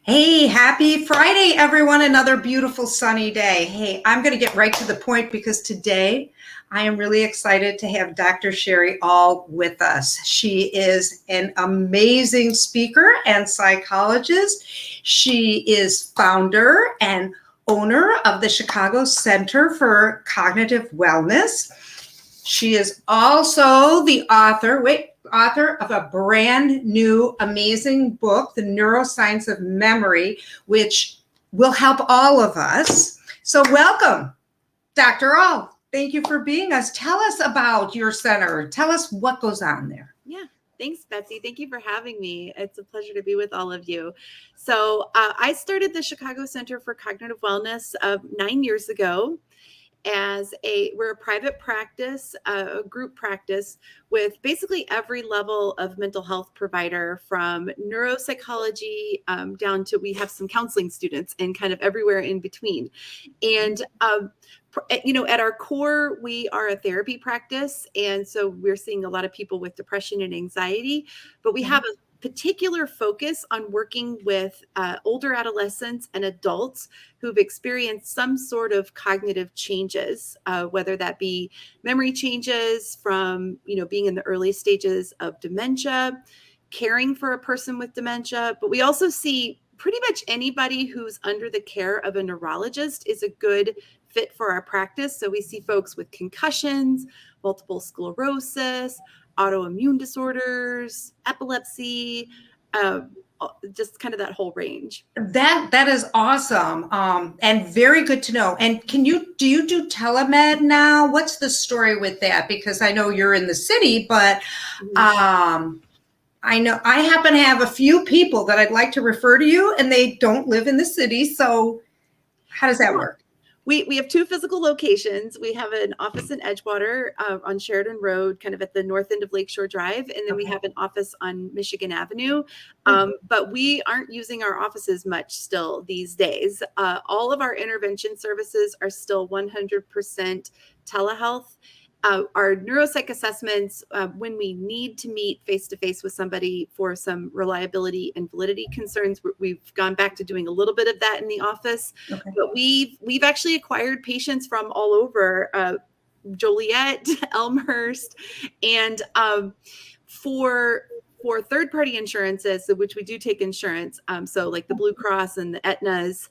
Hey, happy Friday, everyone. Another beautiful sunny day. Hey, I'm going to get right to the point because today I am really excited to have Dr. Sherrie All with us. She is an amazing speaker and psychologist. She is founder and owner of the Chicago Center for Cognitive Wellness. She is also the author of a brand new amazing book, The Neuroscience of Memory, which will help all of us. So welcome, Dr. All. Thank you for being us. Tell us about your center. Tell us what goes on there. Yeah. Thanks, Betsy. Thank you for having me. It's a pleasure to be with all of you. So I started the Chicago Center for Cognitive Wellness 9 years ago. We're a private practice, a group practice with basically every level of mental health provider, from neuropsychology down to, we have some counseling students and kind of everywhere in between. And at our core, we are a therapy practice. And so we're seeing a lot of people with depression and anxiety, but we have a particular focus on working with older adolescents and adults who've experienced some sort of cognitive changes, whether that be memory changes from, being in the early stages of dementia, caring for a person with dementia. But we also see pretty much anybody who's under the care of a neurologist is a good fit for our practice. So we see folks with concussions, multiple sclerosis, autoimmune disorders, epilepsy, just kind of that whole range. That is awesome, and very good to know. And do you do telemed now? What's the story with that? Because I know you're in the city, but I know I happen to have a few people that I'd like to refer to you, and they don't live in the city. So how does that work? We have two physical locations. We have an office in Edgewater on Sheridan Road, kind of at the north end of Lakeshore Drive. And then we have an office on Michigan Avenue. But we aren't using our offices much still these days. All of our intervention services are still 100% telehealth. Our neuropsych assessments, when we need to meet face-to-face with somebody for some reliability and validity concerns, we've gone back to doing a little bit of that in the office. Okay. But we've actually acquired patients from all over, Joliet, Elmhurst, and for third-party insurances, which we do take insurance, so like the Blue Cross and the Aetnas,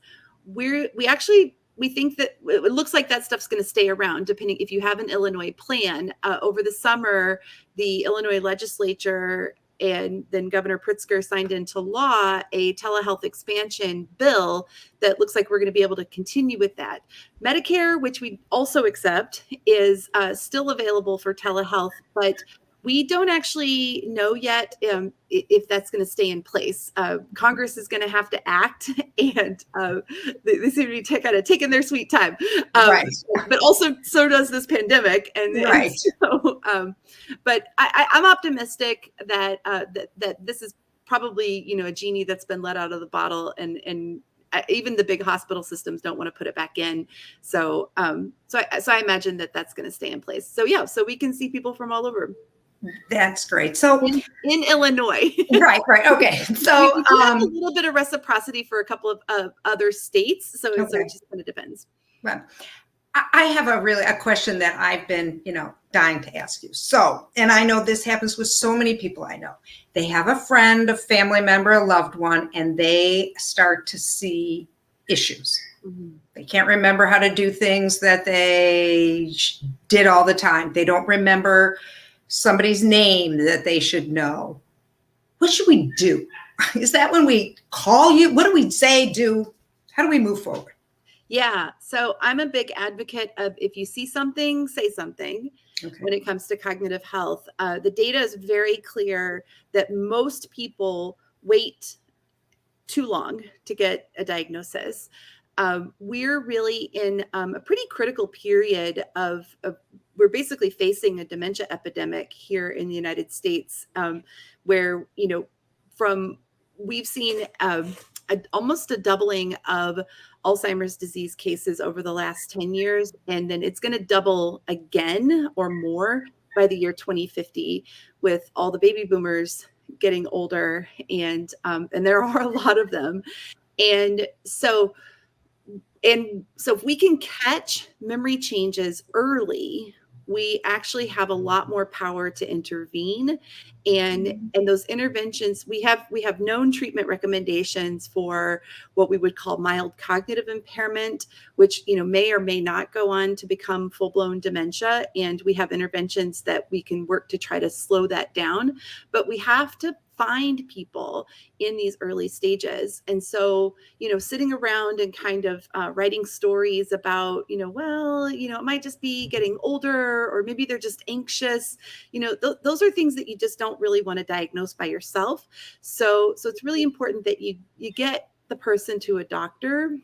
we think that it looks like that stuff's going to stay around, depending if you have an Illinois plan. Over the summer, the Illinois legislature and then Governor Pritzker signed into law a telehealth expansion bill that looks like we're going to be able to continue with that. Medicare, which we also accept, is still available for telehealth, but we don't actually know yet if that's going to stay in place. Congress is going to have to act, and they seem to be kind of taking their sweet time. Right. But also, so does this pandemic. Right. But I'm optimistic that that this is probably a genie that's been let out of the bottle, and even the big hospital systems don't want to put it back in. So I imagine that that's going to stay in place. So yeah, so we can see people from all over. That's great. So in Illinois. Right. Okay. So we have a little bit of reciprocity for a couple of other states. So it just kind of depends. Well, I have a question that I've been, dying to ask you. So, and I know this happens with so many people I know. They have a friend, a family member, a loved one, and they start to see issues. Mm-hmm. They can't remember how to do things that they did all the time. They don't remember somebody's name that they should know. What should we do? Is that when we call you? What do we say, do? How do we move forward? Yeah. So I'm a big advocate of, if you see something, say something. Okay. When it comes to cognitive health. The data is very clear that most people wait too long to get a diagnosis. We're really in a pretty critical period of we're basically facing a dementia epidemic here in the United States, where, we've seen almost a doubling of Alzheimer's disease cases over the last 10 years. And then it's going to double again or more by the year 2050, with all the baby boomers getting older. And there are a lot of them. And so if we can catch memory changes early, we actually have a lot more power to intervene. And those interventions, we have known treatment recommendations for what we would call mild cognitive impairment, which may or may not go on to become full-blown dementia. And we have interventions that we can work to try to slow that down. But we have to find people in these early stages. And so, sitting around and kind of writing stories about, it might just be getting older, or maybe they're just anxious. Those are things that you just don't really want to diagnose by yourself. So it's really important that you get the person to a doctor.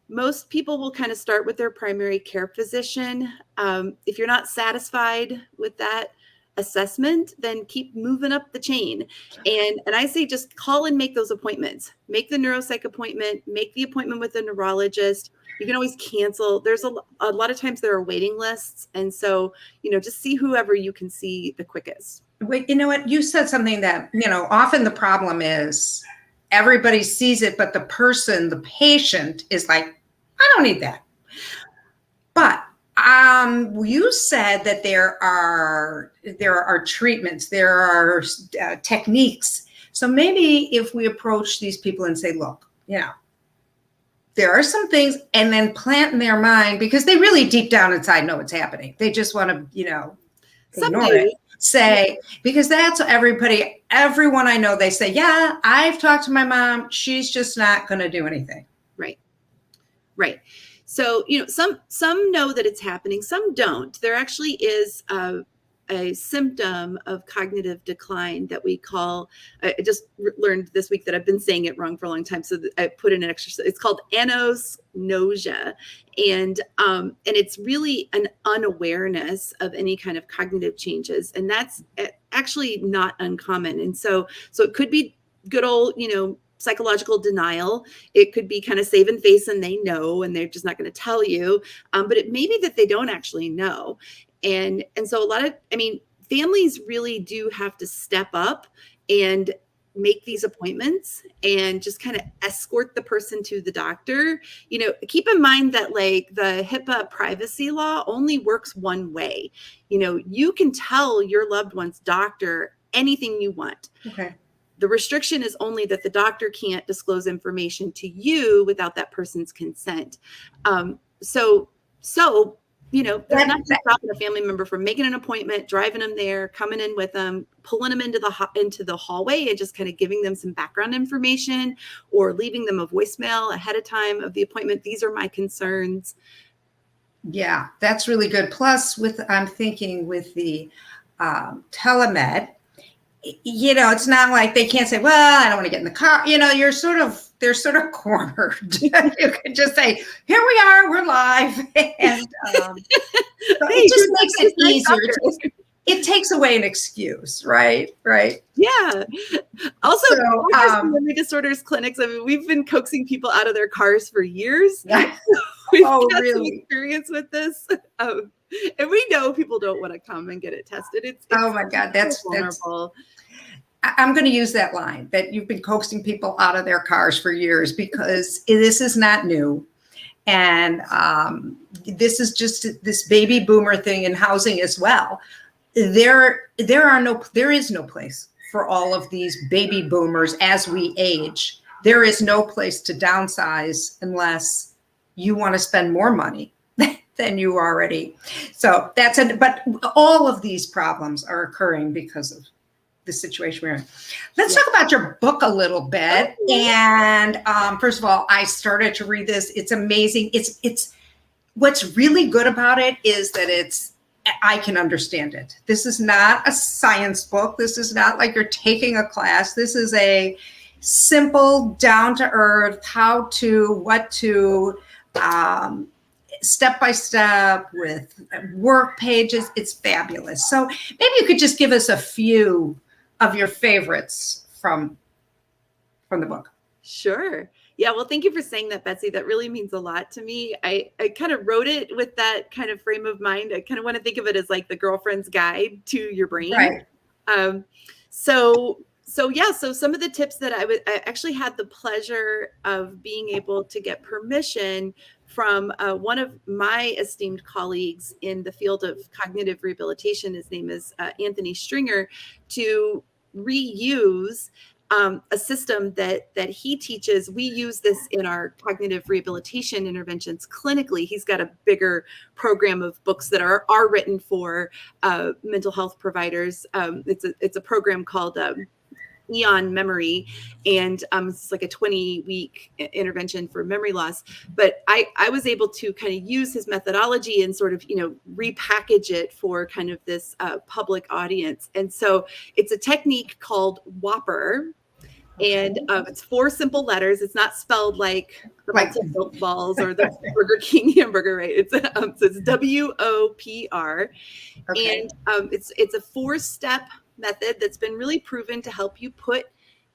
Most people will kind of start with their primary care physician. If you're not satisfied with that assessment, then keep moving up the chain. And I say just call and make those appointments. Make the neuropsych appointment, make the appointment with the neurologist. You can always cancel. There's a lot of times there are waiting lists. And so, just see whoever you can see the quickest. Wait, you know what? You said something that, often the problem is everybody sees it, but the patient is like, I don't need that. But you said that there are treatments, there are techniques. So maybe if we approach these people and say, look, there are some things, and then plant in their mind, because they really deep down inside know what's happening. They just want to, ignore it. Say, because that's everyone I know, they say, yeah, I've talked to my mom. She's just not going to do anything. Right. So, some know that it's happening, some don't. There actually is a symptom of cognitive decline that we call, I just learned this week that I've been saying it wrong for a long time. So I put in an extra, it's called anosognosia. And it's really an unawareness of any kind of cognitive changes. And that's actually not uncommon. And so it could be good old, psychological denial. It could be kind of saving face and they know, and they're just not going to tell you. But it may be that they don't actually know. And so families really do have to step up and make these appointments and just kind of escort the person to the doctor. Keep in mind that the HIPAA privacy law only works one way. You can tell your loved one's doctor anything you want. Okay. The restriction is only that the doctor can't disclose information to you without that person's consent. They're not just stopping a family member from making an appointment, driving them there, coming in with them, pulling them into the hallway and just kind of giving them some background information, or leaving them a voicemail ahead of time of the appointment. These are my concerns. Yeah, that's really good. Plus, I'm thinking with the telemed, it's not like they can't say, well, I don't want to get in the car. They're sort of cornered. You can just say, here we are, we're live. And it just makes it easier. It takes away an excuse, right? Yeah. Also, memory disorders clinics, we've been coaxing people out of their cars for years. We've got some experience with this. And we know people don't want to come and get it tested. It's oh my God, that's vulnerable. I'm going to use that line, that you've been coaxing people out of their cars for years, because this is not new. And this is just this baby boomer thing in housing as well. There is no place for all of these baby boomers as we age. There is no place to downsize unless you want to spend more money than you already. So but all of these problems are occurring because of the situation we're in. Let's talk about your book a little bit. And first of all, I started to read this. It's amazing. It's what's really good about it is that I can understand it. This is not a science book. This is not like you're taking a class. This is a simple, down to earth, what to, step by step with work pages. It's fabulous. So maybe you could just give us a few of your favorites from the book. Sure. Yeah. Well, thank you for saying that, Betsy. That really means a lot to me. I kind of wrote it with that kind of frame of mind. I kind of want to think of it as like the girlfriend's guide to your brain. Right. So So some of the tips that I actually had the pleasure of being able to get permission from one of my esteemed colleagues in the field of cognitive rehabilitation. His name is Anthony Stringer, to reuse a system that he teaches. We use this in our cognitive rehabilitation interventions clinically. He's got a bigger program of books that are written for mental health providers. It's a program called Eon Memory, and it's like a 20-week intervention for memory loss. But I was able to kind of use his methodology and sort of, repackage it for kind of this public audience. And so it's a technique called Whopper. And it's 4 simple letters. It's not spelled like the milk balls or the Burger King hamburger, right? It's so it's WOPR. Okay. And it's a 4-step method that's been really proven to help you put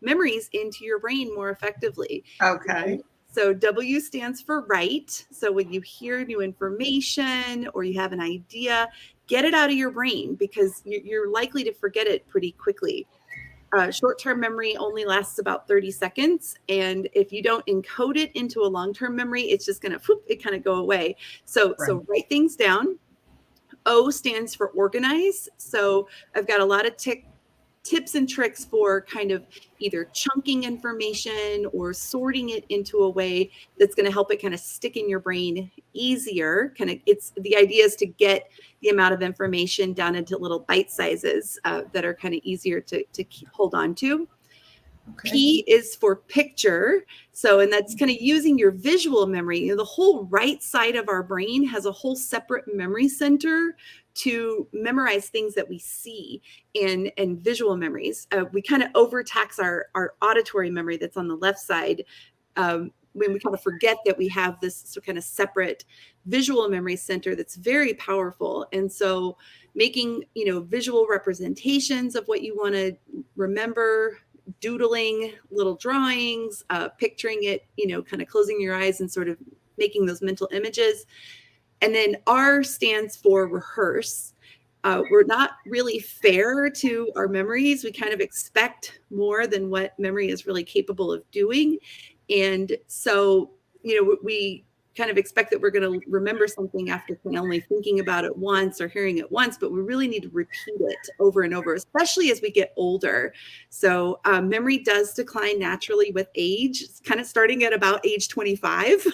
memories into your brain more effectively. Okay. So W stands for write. So when you hear new information or you have an idea, get it out of your brain, because you're likely to forget it pretty quickly. Short-term memory only lasts about 30 seconds. And if you don't encode it into a long-term memory, it's just going to kind of go away. So write things down. O stands for organize. So I've got a lot of tips and tricks for kind of either chunking information or sorting it into a way that's going to help it kind of stick in your brain easier. The idea is to get the amount of information down into little bite sizes that are kind of easier to hold on to. Okay. P is for picture. And that's kind of using your visual memory. The whole right side of our brain has a whole separate memory center to memorize things that we see and visual memories. We kind of overtax our auditory memory that's on the left side when we kind of forget that we have this kind of separate visual memory center that's very powerful. And so making, visual representations of what you want to remember, doodling little drawings, picturing it, kind of closing your eyes and sort of making those mental images. And then R stands for rehearse. We're not really fair to our memories. We kind of expect more than what memory is really capable of doing. And so, we kind of expect that we're going to remember something after only thinking about it once or hearing it once, but we really need to repeat it over and over, especially as we get older. So memory does decline naturally with age. It's kind of starting at about age 25.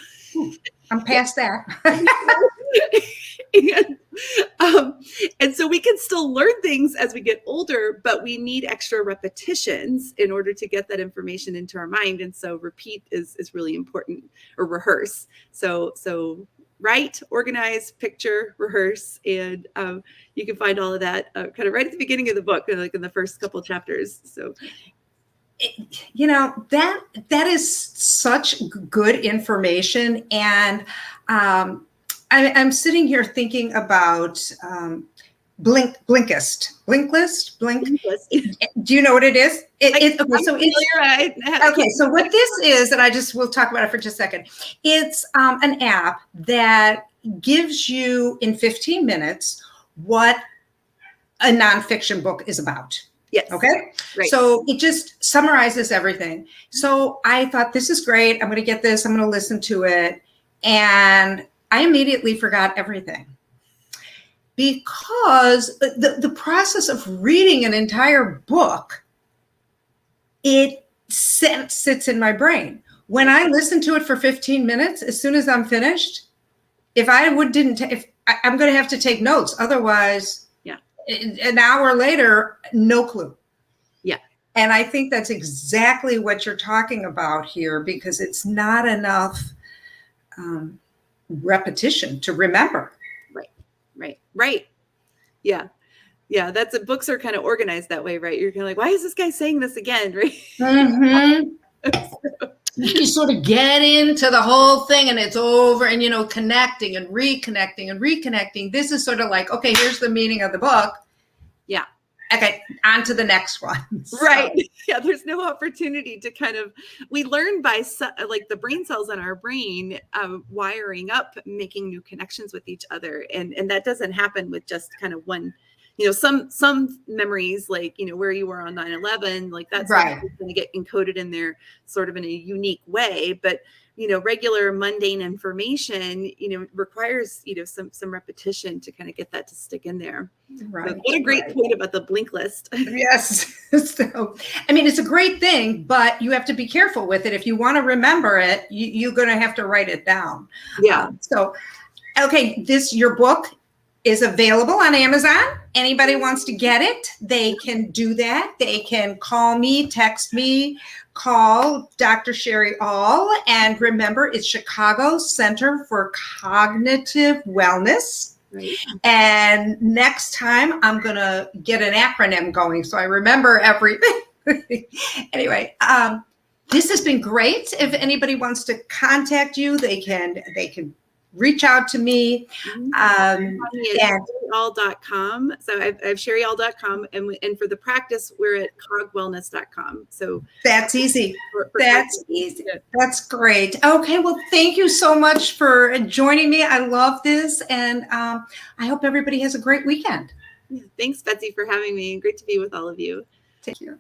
I'm past that. And so we can still learn things as we get older, but we need extra repetitions in order to get that information into our mind. And so repeat is really important, or rehearse. So write, organize, picture, rehearse. And you can find all of that kind of right at the beginning of the book, like in the first couple of chapters. So that is such good information. And I'm sitting here thinking about Blinkist. Do you know what it is? So what this is, and we'll talk about it for just a second. It's an app that gives you in 15 minutes what a nonfiction book is about. Yes. Okay. Right. So it just summarizes everything. So I thought, this is great. I'm going to get this. I'm going to listen to it. And I immediately forgot everything, because the process of reading an entire book, it sits in my brain. When I listen to it for 15 minutes, as soon as I'm finished, I'm going to have to take notes. Otherwise, an hour later, no clue. Yeah. And I think that's exactly what you're talking about here, because it's not enough repetition to remember. Right. Yeah. Books are kind of organized that way, right? You're kind of like, why is this guy saying this again? Right. Mm-hmm. You sort of get into the whole thing and it's over, and, connecting and reconnecting. This is sort of like, okay, here's the meaning of the book. Yeah. Okay, on to the next one. Right. Yeah, there's no opportunity to we learn by like the brain cells in our brain wiring up, making new connections with each other. And that doesn't happen with just kind of one some memories, like, where you were on 9/11, like that stuff Right. is going to get encoded in there sort of in a unique way. But, regular mundane information, requires, some repetition to kind of get that to stick in there. So Right. what a great Right. point about the blink list. Yes. So, I mean, it's a great thing, but you have to be careful with it. If you want to remember it, you're going to have to write it down. Yeah. Okay, your book is available on Amazon. Anybody wants to get it, they can do that. They can call me, text me, call Dr. Sherrie All. And remember, it's Chicago Center for Cognitive Wellness. Right. And next time I'm going to get an acronym going so I remember everything. Anyway, this has been great. If anybody wants to contact you, they can reach out to me. And sherrieall.com. So I have sherrieall.com, and for the practice, we're at cogwellness.com. So that's easy. That's easy. Yeah. That's great. Okay, well, thank you so much for joining me. I love this, and I hope everybody has a great weekend. Yeah, thanks, Betsy, for having me. Great to be with all of you. Take care.